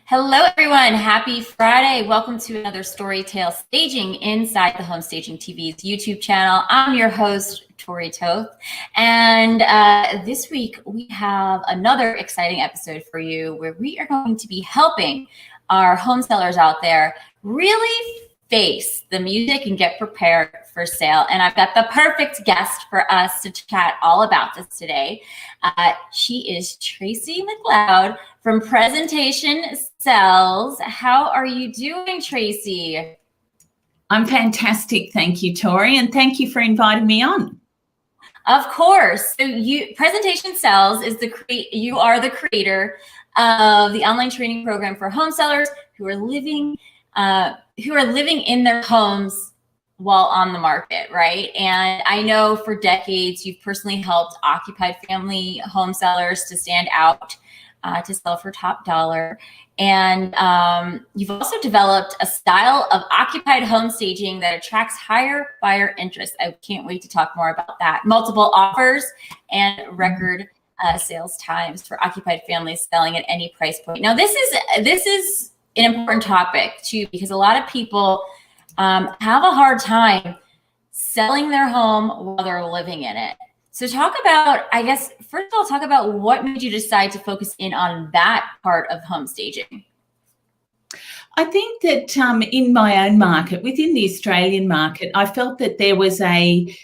Hello, everyone. Happy Friday. Welcome to another Storytale Staging inside the Home Staging TV's YouTube channel. I'm your host, Tori Toth. And this week, we have another exciting episode for you where we are going to be helping our home sellers out there really face the music and get prepared for sale. And I've got the perfect guest for us to chat all about this today. She is Tracey McLeod from Presentation Sells. How are you doing, Tracey? I'm fantastic. Thank you, Tori. And thank you for inviting me on. Of course. So Presentation Sells is you are the creator of the online training program for home sellers who are living in their homes while on the market, right? And I know for decades you've personally helped occupied family home sellers to stand out, to sell for top dollar. And you've also developed a style of occupied home staging that attracts higher buyer interest. I can't wait to talk more about that. Multiple offers and record sales times for occupied families selling at any price point. Now, this is an important topic too, because a lot of people have a hard time selling their home while they're living in it. So talk about, I guess, first of all, talk about what made you decide to focus in on that part of home staging. I think that in my own market, within the Australian market, I felt that there was a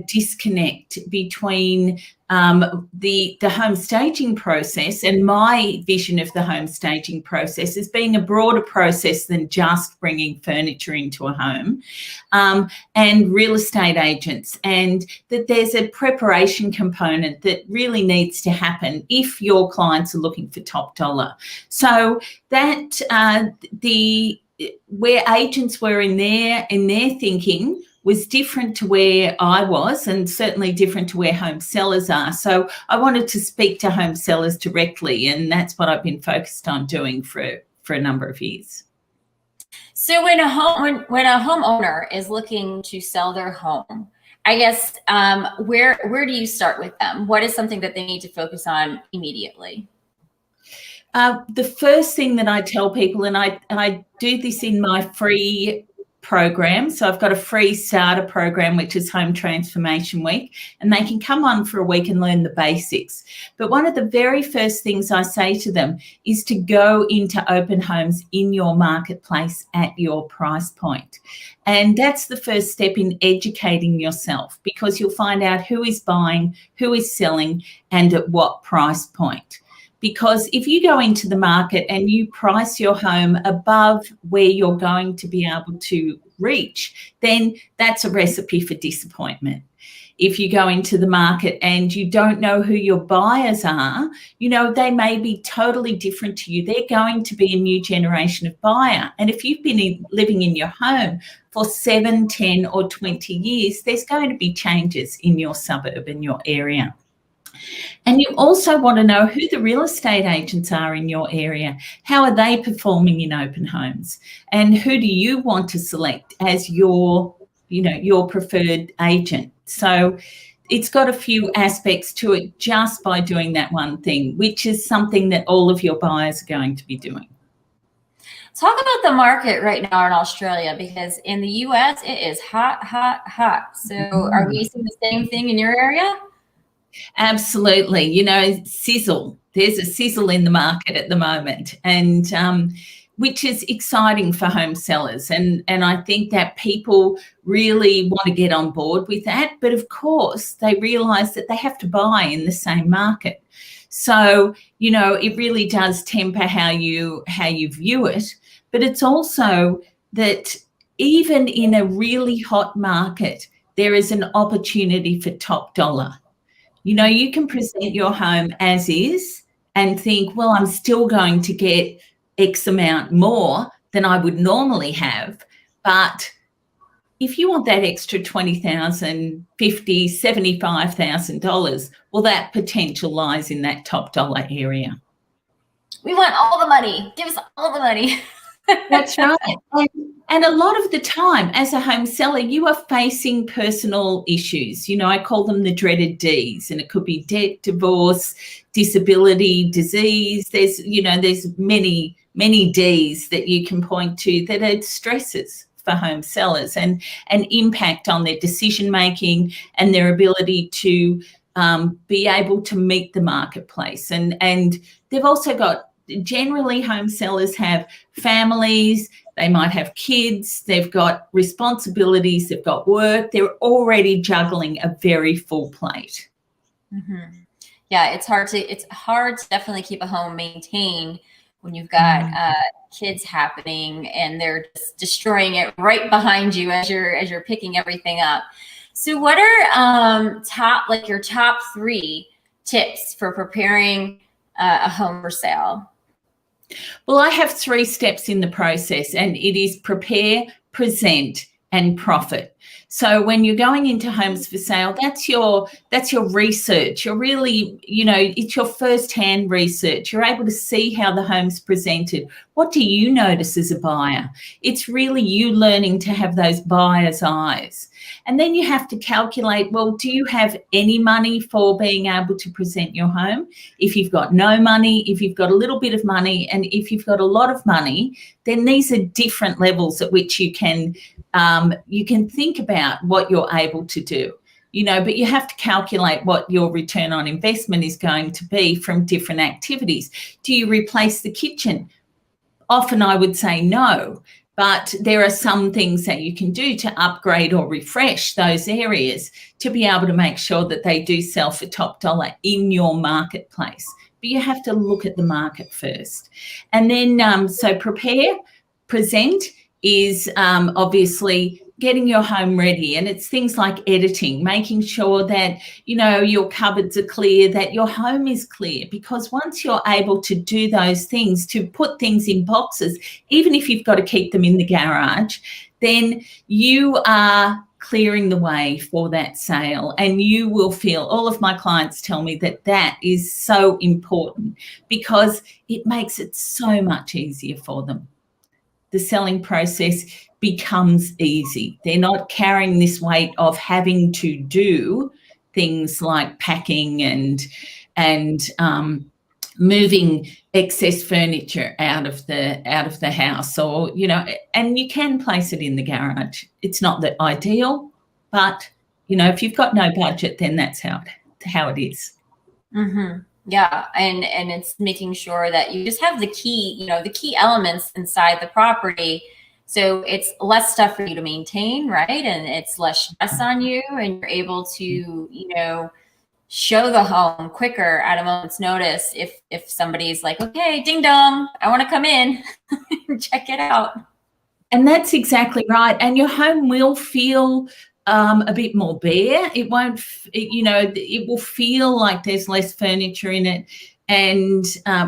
disconnect between the home staging process and my vision of the home staging process as being a broader process than just bringing furniture into a home, and real estate agents, and that there's a preparation component that really needs to happen if your clients are looking for top dollar. So that where agents were in their thinking was different to where I was, and certainly different to where home sellers are. So I wanted to speak to home sellers directly, and that's what I've been focused on doing for a number of years. So when a homeowner is looking to sell their home, I guess where do you start with them? What is something that they need to focus on immediately? The first thing that I tell people, and I do this in my free program. So I've got a free starter program, which is Home Transformation Week, and they can come on for a week and learn the basics. But one of the very first things I say to them is to go into open homes in your marketplace at your price point. And that's the first step in educating yourself, because you'll find out who is buying, who is selling, and at what price point. Because if you go into the market and you price your home above where you're going to be able to reach, then that's a recipe for disappointment. If you go into the market and you don't know who your buyers are, they may be totally different to you. They're going to be a new generation of buyer. And if you've been living in your home for 7, 10 or 20 years, there's going to be changes in your suburb and your area. And you also want to know who the real estate agents are in your area. How are they performing in open homes? And who do you want to select as your preferred agent? So it's got a few aspects to it just by doing that one thing, which is something that all of your buyers are going to be doing. Talk about the market right now in Australia, because in the US, it is hot, hot, hot. So are we seeing the same thing in your area? Absolutely. Sizzle. There's a sizzle in the market at the moment, and which is exciting for home sellers. And I think that people really want to get on board with that. But of course, they realise that they have to buy in the same market. So, it really does temper how you view it. But it's also that even in a really hot market, there is an opportunity for top dollar. You can present your home as is and think, well, I'm still going to get X amount more than I would normally have. But if you want that extra $20,000, $50,000, $75,000, well, that potential lies in that top dollar area. We want all the money. Give us all the money. That's right. And a lot of the time, as a home seller, you are facing personal issues. You know, I call them the dreaded Ds, and it could be debt, divorce, disability, disease. There's many, many Ds that you can point to that are stresses for home sellers and an impact on their decision making and their ability to be able to meet the marketplace. And they've also got, generally home sellers have families, they might have kids, they've got responsibilities, they've got work, they're already juggling a very full plate. Mm-hmm. Yeah, it's hard to definitely keep a home maintained when you've got kids happening and they're just destroying it right behind you as you're picking everything up. So what are your top 3 tips for preparing a home for sale? Well, I have 3 steps in the process, and it is prepare, present, and profit. So when you're going into homes for sale, that's your research. You're really, it's your first-hand research. You're able to see how the home's presented. What do you notice as a buyer? It's really you learning to have those buyer's eyes. And then you have to calculate, well, do you have any money for being able to present your home? If you've got no money, if you've got a little bit of money, and if you've got a lot of money, then these are different levels at which you can think about what you're able to do. But you have to calculate what your return on investment is going to be from different activities. Do you replace the kitchen? Often I would say no, but there are some things that you can do to upgrade or refresh those areas to be able to make sure that they do sell for top dollar in your marketplace. But you have to look at the market first. And then, so prepare, present is obviously getting your home ready, and it's things like editing, making sure that your cupboards are clear, that your home is clear, because once you're able to do those things, to put things in boxes, even if you've got to keep them in the garage, then you are clearing the way for that sale, and you will feel, all of my clients tell me that is so important because it makes it so much easier for them. The selling process becomes easy. They're not carrying this weight of having to do things like packing and moving excess furniture out of the house, or and you can place it in the garage. It's not the ideal, but if you've got no budget, then that's how it is. Mm-hmm. Yeah, and it's making sure that you just have the key elements inside the property, so it's less stuff for you to maintain, right? And it's less stress on you, and you're able to show the home quicker at a moment's notice if somebody's like, okay, ding dong, I want to come in, check it out. And that's exactly right. And your home will feel a bit more bare. It won't, it will feel like there's less furniture in it, and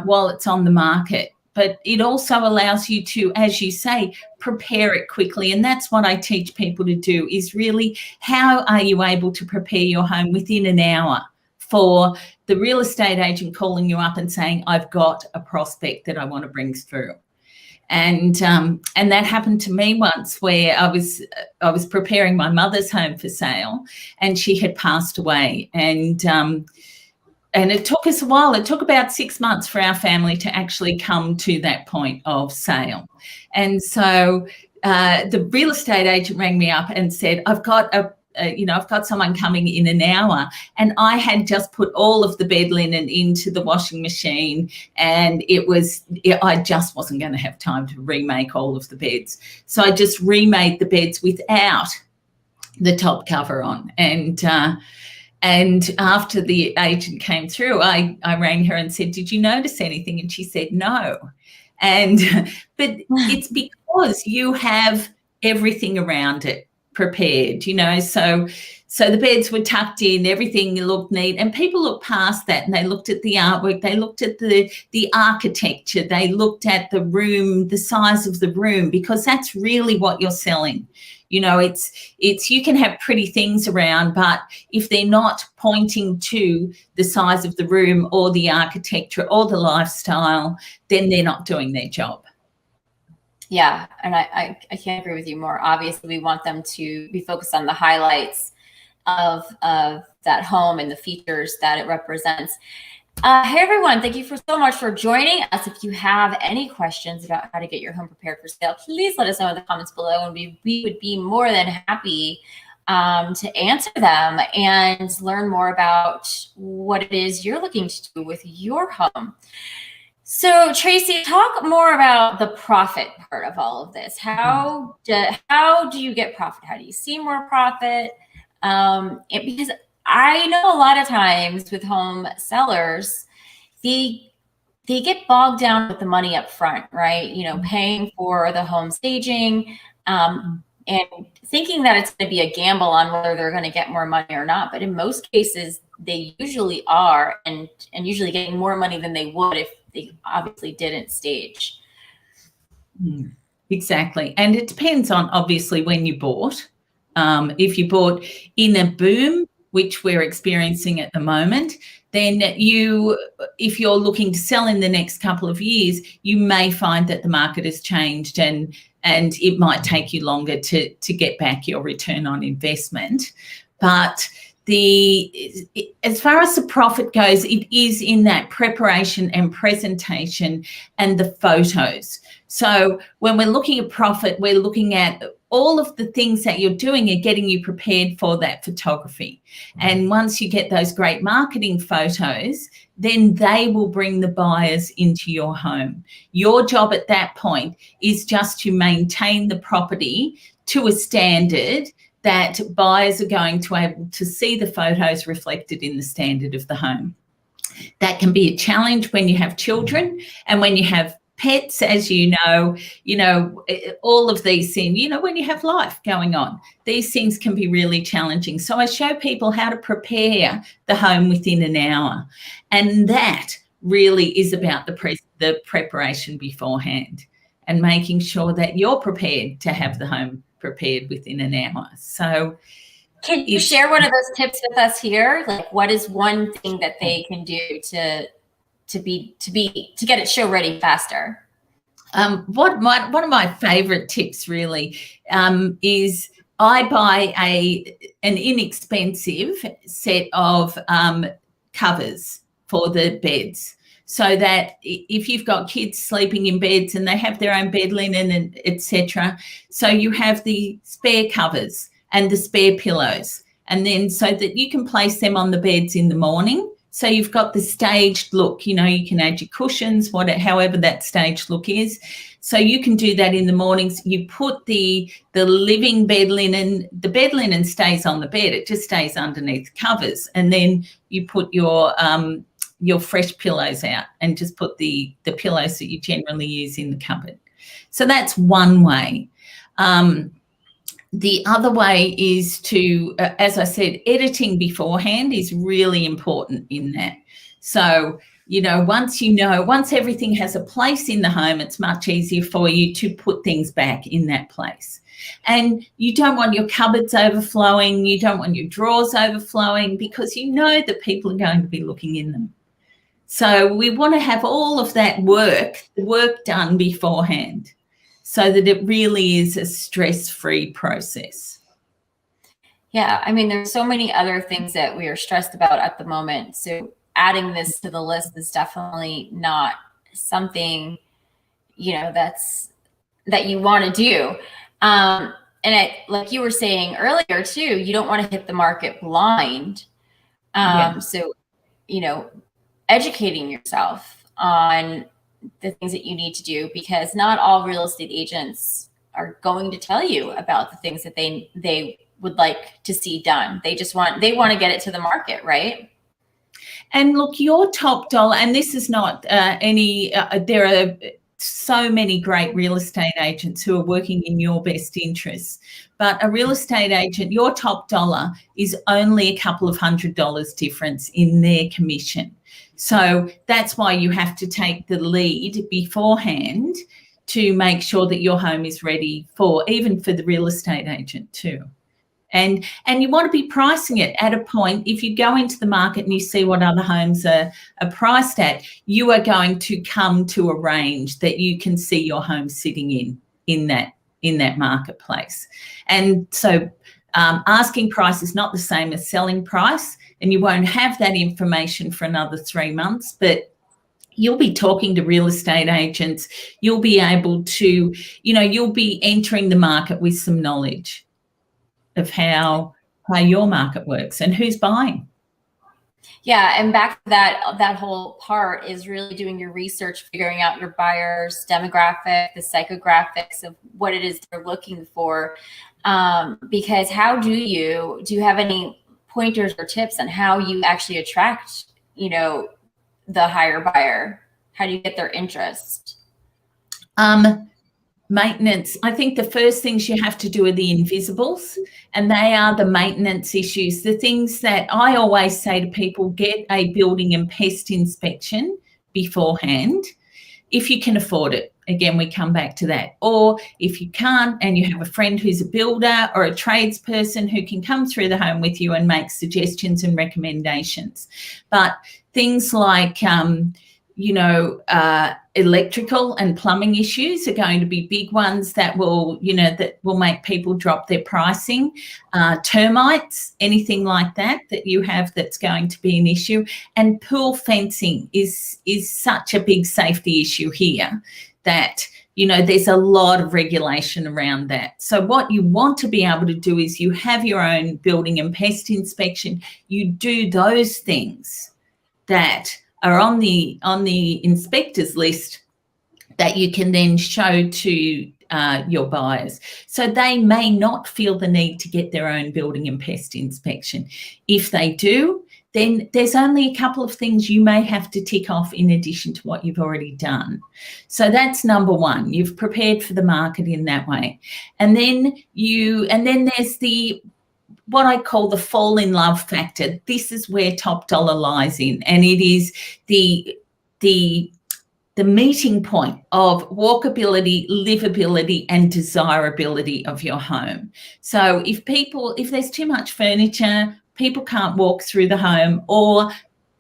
while it's on the market. But it also allows you to, as you say, prepare it quickly. And that's what I teach people to do, is really, how are you able to prepare your home within an hour for the real estate agent calling you up and saying, I've got a prospect that I want to bring through. And that happened to me once, where I was preparing my mother's home for sale, and she had passed away, and it took us a while. It took about 6 months for our family to actually come to that point of sale. And so the real estate agent rang me up and said, I've got someone coming in an hour, and I had just put all of the bed linen into the washing machine, and I just wasn't going to have time to remake all of the beds. So I just remade the beds without the top cover on. And after the agent came through, I rang her and said, did you notice anything? And she said, no. But it's because you have everything around it prepared, so the beds were tucked in, everything looked neat, and people looked past that, and they looked at the artwork, they looked at the architecture, they looked at the room, the size of the room, because that's really what you're selling. It's you can have pretty things around, but if they're not pointing to the size of the room or the architecture or the lifestyle, then they're not doing their job. Yeah, and I can't agree with you more. Obviously, we want them to be focused on the highlights of that home and the features that it represents. Hey everyone, thank you so much for joining us. If you have any questions about how to get your home prepared for sale, please let us know in the comments below, and we would be more than happy to answer them and learn more about what it is you're looking to do with your home. So Tracey, talk more about the profit part of all of this. How do you get profit? How do you see more profit? Because I know a lot of times with home sellers, they get bogged down with the money up front, right? You know, paying for the home staging, and thinking that it's going to be a gamble on whether they're going to get more money or not. But in most cases, they usually are, and usually getting more money than they would if they obviously didn't stage. Exactly. And it depends on obviously when you bought. If you bought in a boom, which we're experiencing at the moment, then if you're looking to sell in the next couple of years, you may find that the market has changed and it might take you longer to get back your return on investment. But as far as the profit goes, it is in that preparation and presentation and the photos. So when we're looking at profit, we're looking at all of the things that you're doing are getting you prepared for that photography. And once you get those great marketing photos, then they will bring the buyers into your home. Your job at that point is just to maintain the property to a standard that buyers are going to be able to see the photos reflected in the standard of the home. That can be a challenge when you have children and when you have pets, as you know, all of these things, when you have life going on, these things can be really challenging. So I show people how to prepare the home within an hour. And that really is about the preparation beforehand and making sure that you're prepared to have the home prepared within an hour. So can you share one of those tips with us here? Like, what is one thing that they can do to get it show ready faster? One of my favorite tips really is I buy an inexpensive set of covers for the beds, so that if you've got kids sleeping in beds and they have their own bed linen and etc., so you have the spare covers and the spare pillows, and then so that you can place them on the beds in the morning. So you've got the staged look, you can add your cushions, however that staged look is. So you can do that in the mornings. You put the living bed linen, the bed linen stays on the bed, it just stays underneath covers. And then you put your fresh pillows out and just put the pillows that you generally use in the cupboard. So that's one way. The other way is to, as I said, editing beforehand is really important in that. So, once everything has a place in the home, it's much easier for you to put things back in that place. And you don't want your cupboards overflowing. You don't want your drawers overflowing, because you know that people are going to be looking in them. So we want to have all of that work done beforehand, so that it really is a stress-free process. Yeah, I mean, there's so many other things that we are stressed about at the moment. So adding this to the list is definitely not something, that you want to do. And like you were saying earlier too, you don't want to hit the market blind. So, educating yourself on the things that you need to do, because not all real estate agents are going to tell you about the things that they would like to see done. They want to get it to the market, right? And look, your top dollar, and this is not there are so many great real estate agents who are working in your best interests, but a real estate agent, your top dollar is only a couple of $100 difference in their commission. So that's why you have to take the lead beforehand to make sure that your home is ready even for the real estate agent too. And you want to be pricing it at a point. If you go into the market and you see what other homes are priced at, you are going to come to a range that you can see your home sitting in. in that marketplace. And so asking price is not the same as selling price, and you won't have that information for another 3 months, but you'll be talking to real estate agents. You'll be able to, you'll be entering the market with some knowledge of how your market works and who's buying. Yeah, and back to that whole part is really doing your research, figuring out your buyers' demographic, the psychographics of what it is they're looking for. Because do you have any pointers or tips on how you actually attract, the higher buyer? How do you get their interest? Maintenance. I think the first things you have to do are the invisibles, and they are the maintenance issues. The things that I always say to people: get a building and pest inspection beforehand if you can afford it. Again, we come back to that. Or if you can't and you have a friend who's a builder or a tradesperson who can come through the home with you and make suggestions and recommendations. But things like electrical and plumbing issues are going to be big ones that will make people drop their pricing. Termites, anything like that you have that's going to be an issue. And pool fencing is such a big safety issue here that there's a lot of regulation around that. So what you want to be able to do is you have your own building and pest inspection. You do those things that are on the inspector's list that you can then show to your buyers. So they may not feel the need to get their own building and pest inspection. If they do, then there's only a couple of things you may have to tick off in addition to what you've already done. So that's number one. You've prepared for the market in that way. And then there's what I call the fall in love factor. This is where top dollar lies in, and it is the meeting point of walkability, livability, and desirability of your home. So if there's too much furniture, people can't walk through the home, or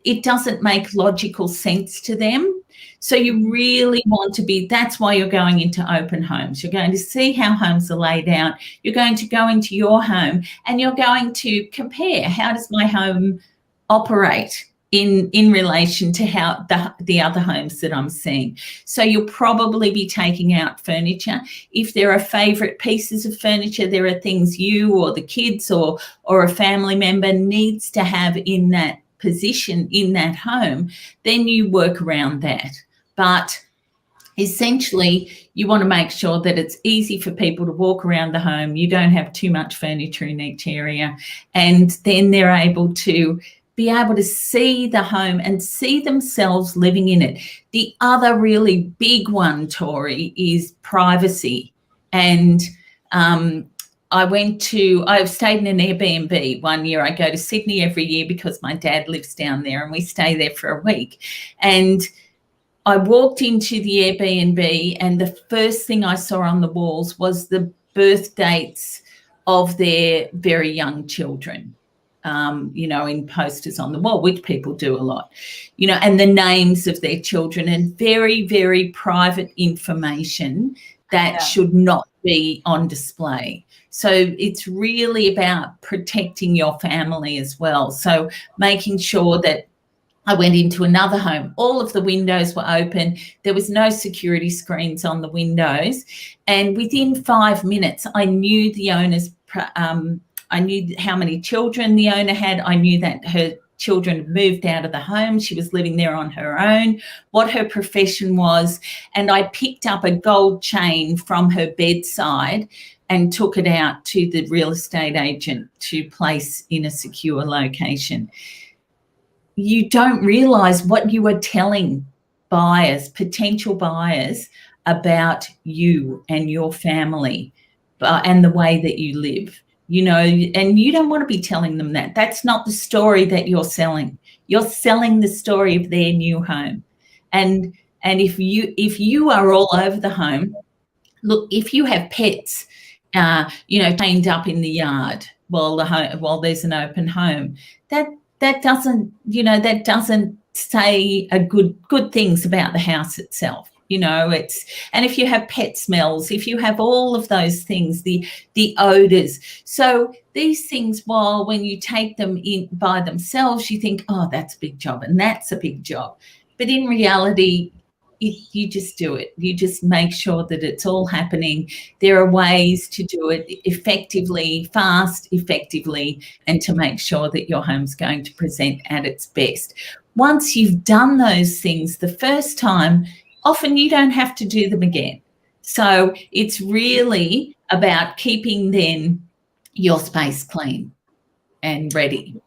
it doesn't make logical sense to them. So you really want to that's why you're going into open homes. You're going to see how homes are laid out. You're going to go into your home and you're going to compare, how does my home operate in relation to how the other homes that I'm seeing. So you'll probably be taking out furniture. If there are favourite pieces of furniture, there are things you or the kids or a family member needs to have in that position in that home, then you work around that. But essentially, you want to make sure that it's easy for people to walk around the home. You don't have too much furniture in each area, and then they're able to see the home and see themselves living in it. The other really big one, Tori, is privacy. And I've stayed in an Airbnb one year. I go to Sydney every year because my dad lives down there and we stay there for a week. And I walked into the Airbnb and the first thing I saw on the walls was the birth dates of their very young children, in posters on the wall, which people do a lot, and the names of their children, and very, very private information that should not be on display. So it's really about protecting your family as well. So making sure that I went into another home, all of the windows were open. There was no security screens on the windows. And within 5 minutes, I knew the owner's, I knew how many children the owner had. I knew that her children had moved out of the home. She was living there on her own, what her profession was. And I picked up a gold chain from her bedside and took it out to the real estate agent to place in a secure location. You don't realise what you are telling buyers, potential buyers, about you and your family and the way that you live, and you don't want to be telling them that. That's not the story that you're selling. You're selling the story of their new home. And if you are all over the home, look, if you have pets, chained up in the yard while there's an open home, that doesn't say a good things about the house itself. And if you have pet smells, if you have all of those things, the odors. So these things, while when you take them in by themselves, you think, oh, that's a big job and that's a big job. But in reality, you just do it. You just make sure that it's all happening. There are ways to do it effectively, effectively, and to make sure that your home's going to present at its best. Once you've done those things the first time, often you don't have to do them again. So it's really about keeping then your space clean and ready.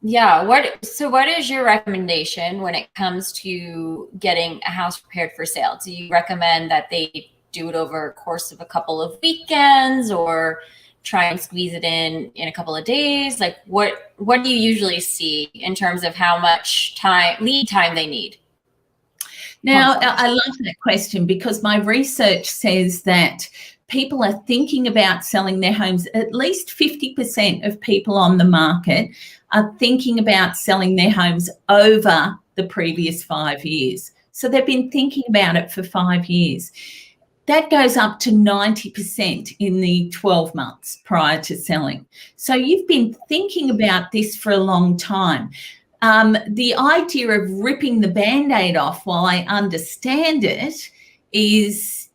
Yeah. What is your recommendation when it comes to getting a house prepared for sale? Do you recommend that they do it over a course of a couple of weekends, or try and squeeze it in a couple of days? Like what do you usually see in terms of how much lead time they need? Now, I love that question, because my research says that people are thinking about selling their homes. At least 50% of people on the market are thinking about selling their homes over the previous 5 years. So they've been thinking about it for 5 years. That goes up to 90% in the 12 months prior to selling. So you've been thinking about this for a long time. The idea of ripping the Band-Aid off, while I understand it, is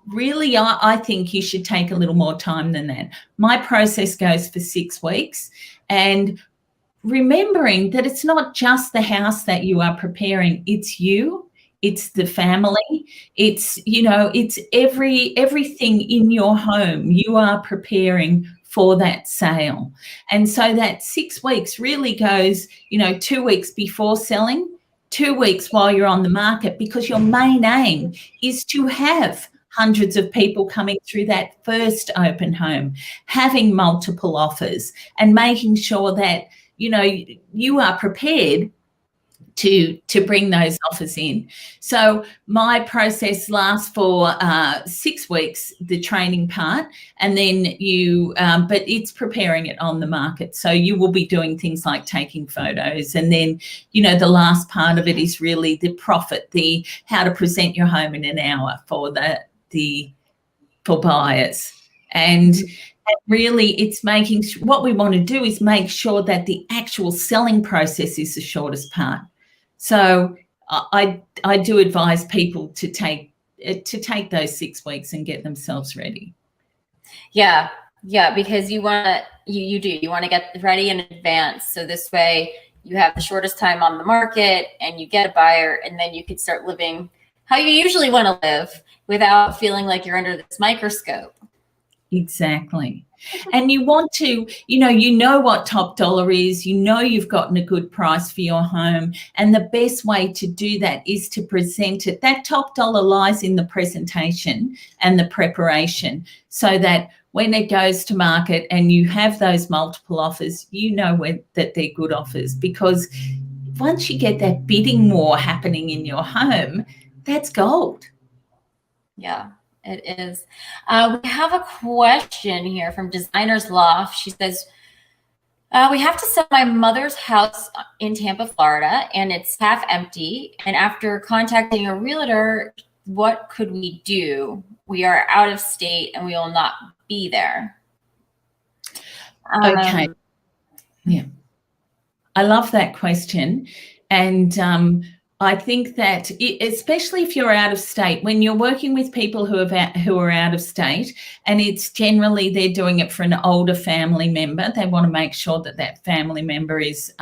really, I think you should take a little more time than that. My process goes for 6 weeks, and remembering that it's not just the house that you are preparing, it's you, it's the family, it's everything in your home you are preparing for that sale. And so that 6 weeks really goes, 2 weeks before selling, 2 weeks while you're on the market, because your main aim is to have hundreds of people coming through that first open home, having multiple offers, and making sure that, you are prepared to bring those offers in. So my process lasts for 6 weeks, the training part, and then but it's preparing it on the market. So you will be doing things like taking photos, and then, the last part of it is really the profit, the how to present your home in an hour for for buyers. And really, it's what we want to do is make sure that the actual selling process is the shortest part. So I do advise people to take those 6 weeks and get themselves ready. Yeah, because you want to get ready in advance. So this way you have the shortest time on the market, and you get a buyer, and then you can start living how you usually want to live without feeling like you're under this microscope. Exactly. And you want to, you know what top dollar is, you've gotten a good price for your home, and the best way to do that is to present it. That top dollar lies in the presentation and the preparation, so that when it goes to market and you have those multiple offers, that they're good offers. Because once you get that bidding war happening in your home, that's gold. Yeah. It is. We have a question here from Designer's Loft. She says, we have to sell my mother's house in Tampa, Florida, and it's half empty. And after contacting a realtor, what could we do? We are out of state and we will not be there. Okay. Yeah. I love that question. And I think that, especially if you're out of state, when you're working with people who are out of state, and it's generally they're doing it for an older family member, they want to make sure that that family member is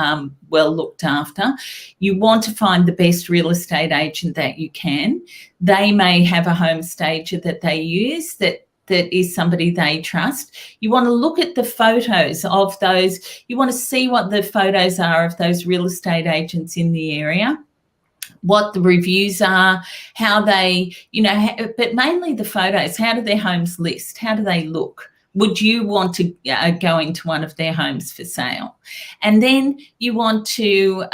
well looked after. You want to find the best real estate agent that you can. They may have a home stager that they use that is somebody they trust. You want to look at the photos of those. You want to see what the photos are of those real estate agents in the area, what the reviews are, how they, but mainly the photos. How do their homes list? How do they look? Would you want to go into one of their homes for sale? And then you want to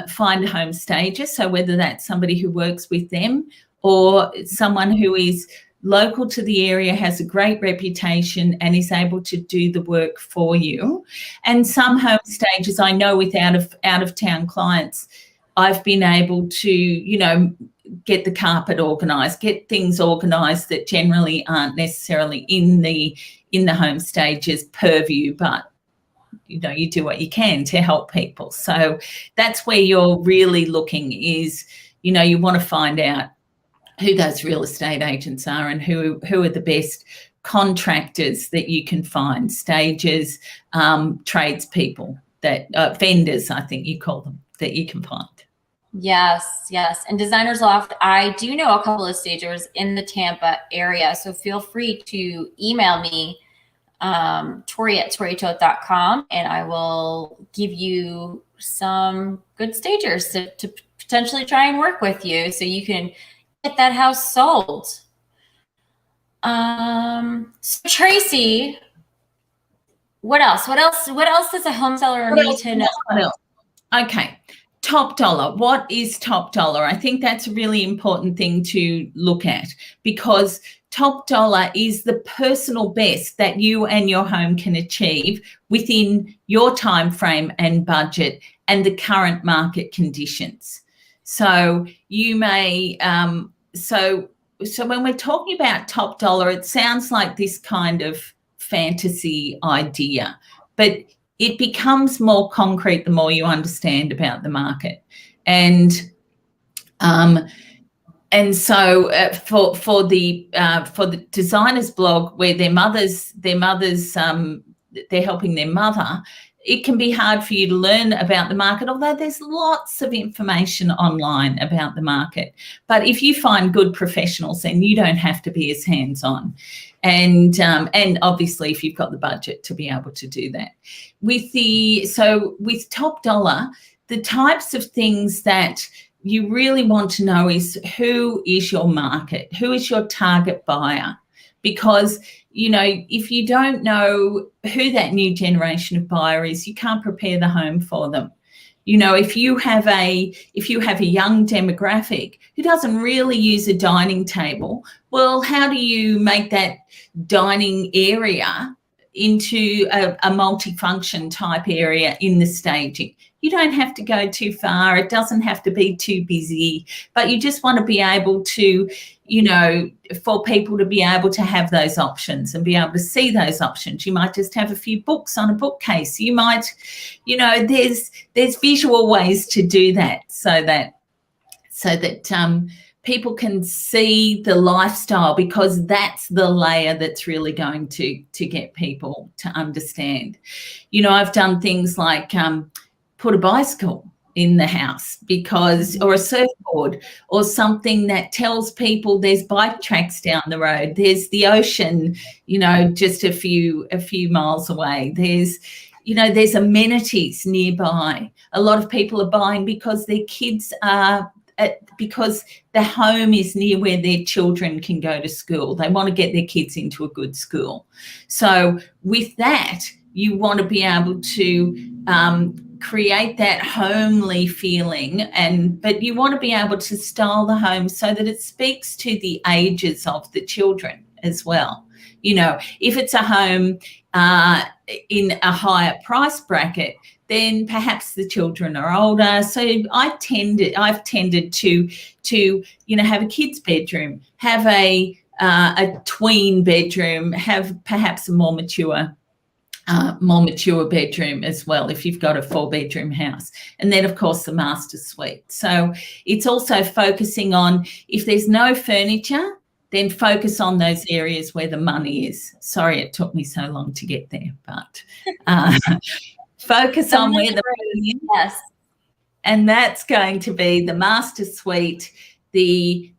find a home stager. So whether that's somebody who works with them or someone who is local to the area, has a great reputation, and is able to do the work for you. And some home stagers, I know with out of town clients, I've been able to, you know, get the carpet organised, get things organised that generally aren't necessarily in the home stage's purview, but you know, you do what you can to help people. So that's where you're really looking is, you know, you want to find out who those real estate agents are and who are the best contractors that you can find, stages, tradespeople, that vendors, I think you call them, that you can find. Yes, yes. And Designers Loft, I do know a couple of stagers in the Tampa area, so feel free to email me, tori@toritot.com, and I will give you some good stagers to potentially try and work with you so you can get that house sold. So Tracey, what else? What else does a home seller need to know? Okay. Top dollar. What is top dollar? I think that's a really important thing to look at, because top dollar is the personal best that you and your home can achieve within your time frame and budget and the current market conditions. So you may, so when we're talking about top dollar, it sounds like this kind of fantasy idea, but it becomes more concrete the more you understand about the market. And so for the designers blog, where they're helping their mother, it can be hard for you to learn about the market, although there's lots of information online about the market. But if you find good professionals, then you don't have to be as hands-on. And obviously, if you've got the budget to be able to do that. With top dollar, the types of things that you really want to know is, who is your market? Who is your target buyer? Because, you know, if you don't know who that new generation of buyer is, you can't prepare the home for them. You know, if you have a young demographic who doesn't really use a dining table, well, how do you make that dining area into a multifunction type area in the staging? You don't have to go too far. It doesn't have to be too busy, but you just want to be able to, you know, for people to be able to have those options and be able to see those options. You might just have a few books on a bookcase. You might, you know, there's visual ways to do that so that people can see the lifestyle, because that's the layer that's really going to get people to understand. You know, I've done things like put a bicycle in the house, because, or a surfboard, or something that tells people there's bike tracks down the road, there's the ocean, you know, just a few miles away, there's, you know, there's amenities nearby. A lot of people are buying because their kids are, because the home is near where their children can go to school. They want to get their kids into a good school. So with that, you want to be able to create that homely feeling, but you want to be able to style the home so that it speaks to the ages of the children as well. You know, if it's a home in a higher price bracket, then perhaps the children are older. So I've tended to you know, have a kid's bedroom, have a tween bedroom, have perhaps a more mature bedroom as well, if you've got a 4-bedroom house. And then, of course, the master suite. So it's also focusing on, if there's no furniture, then focus on those areas where the money is. Sorry it took me so long to get there, but focus on where the money is. Yes. And that's going to be the master suite, the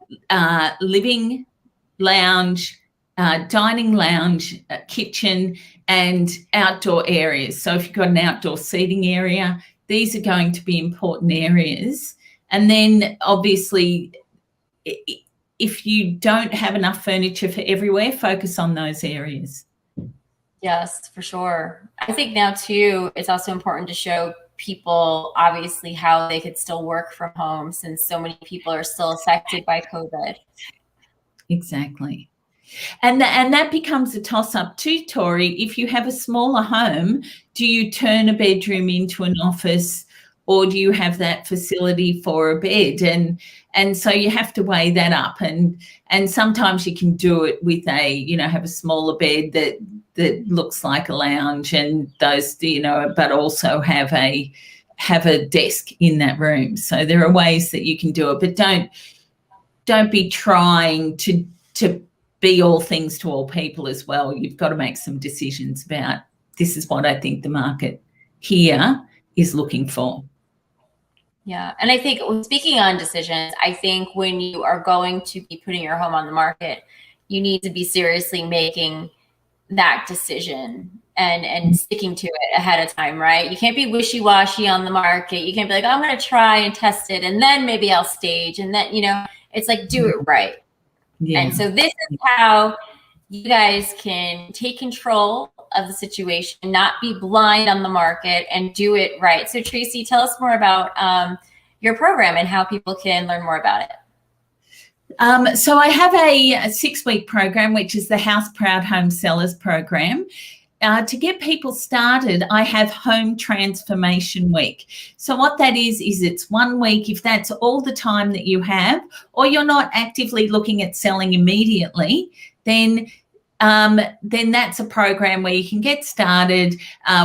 living lounge, dining lounge, kitchen, and outdoor areas. So if you've got an outdoor seating area, these are going to be important areas. And then obviously, if you don't have enough furniture for everywhere, focus on those areas. Yes, for sure. I think now too, it's also important to show people obviously how they could still work from home, since so many people are still affected by COVID. Exactly. And that becomes a toss-up too, Tori. If you have a smaller home, do you turn a bedroom into an office, or do you have that facility for a bed? And so you have to weigh that up, and sometimes you can do it with have a smaller bed that looks like a lounge, and those, but also have a desk in that room. So there are ways that you can do it, but don't be trying to be all things to all people as well. You've got to make some decisions about, this is what I think the market here is looking for. Yeah. And I think, speaking on decisions, I think when you are going to be putting your home on the market, you need to be seriously making that decision and sticking to it ahead of time, right? You can't be wishy-washy on the market. You can't be like, oh, I'm going to try and test it, and then maybe I'll stage. And then, it's like, do it right. Yeah. And so this is how you guys can take control of the situation, not be blind on the market, and do it right. So Tracey, tell us more about your program and how people can learn more about it. So I have a 6-week program, which is the House Proud Home Sellers program. To get people started, I have Home Transformation Week. So what that is it's 1 week, if that's all the time that you have, or you're not actively looking at selling immediately, then that's a program where you can get started.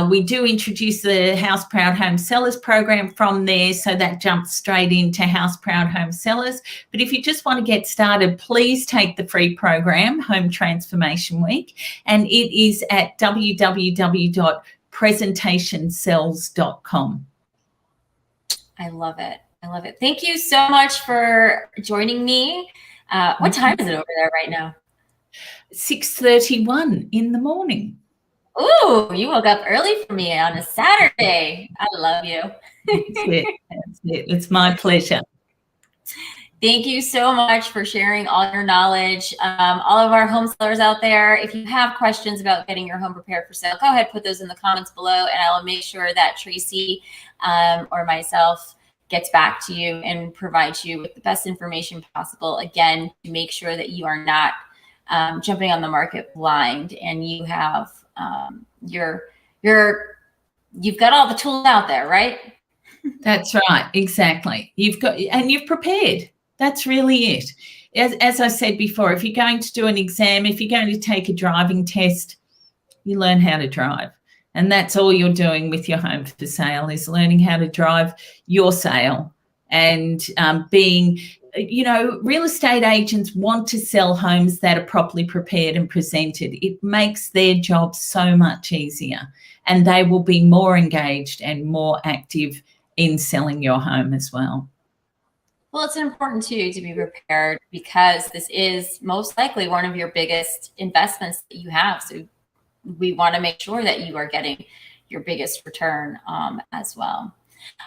We do introduce the House Proud Home Sellers program from there, so that jumps straight into House Proud Home Sellers. But if you just want to get started, please take the free program, Home Transformation Week, and it is at www.presentationsells.com. I love it. I love it. Thank you so much for joining me. What time is it over there right now? 6:31 in the morning. Ooh, you woke up early for me on a Saturday. I love you. That's it. It's my pleasure. Thank you so much for sharing all your knowledge. All of our home sellers out there, if you have questions about getting your home prepared for sale, go ahead, put those in the comments below, and I will make sure that Tracey or myself gets back to you and provides you with the best information possible, again, to make sure that you are not jumping on the market blind, and you have you've got all the tools out there, right? That's right, exactly. You've prepared. That's really it. As I said before, if you're going to do an exam, if you're going to take a driving test, you learn how to drive, and that's all you're doing with your home for sale, is learning how to drive your sale. And being, real estate agents want to sell homes that are properly prepared and presented. It makes their job so much easier, and they will be more engaged and more active in selling your home as well. Well, it's important too to be prepared, because this is most likely one of your biggest investments that you have. So we want to make sure that you are getting your biggest return as well.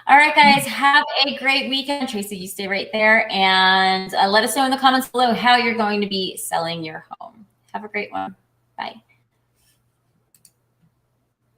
All right, guys, have a great weekend. Tracey, you stay right there, and let us know in the comments below how you're going to be selling your home. Have a great one. Bye.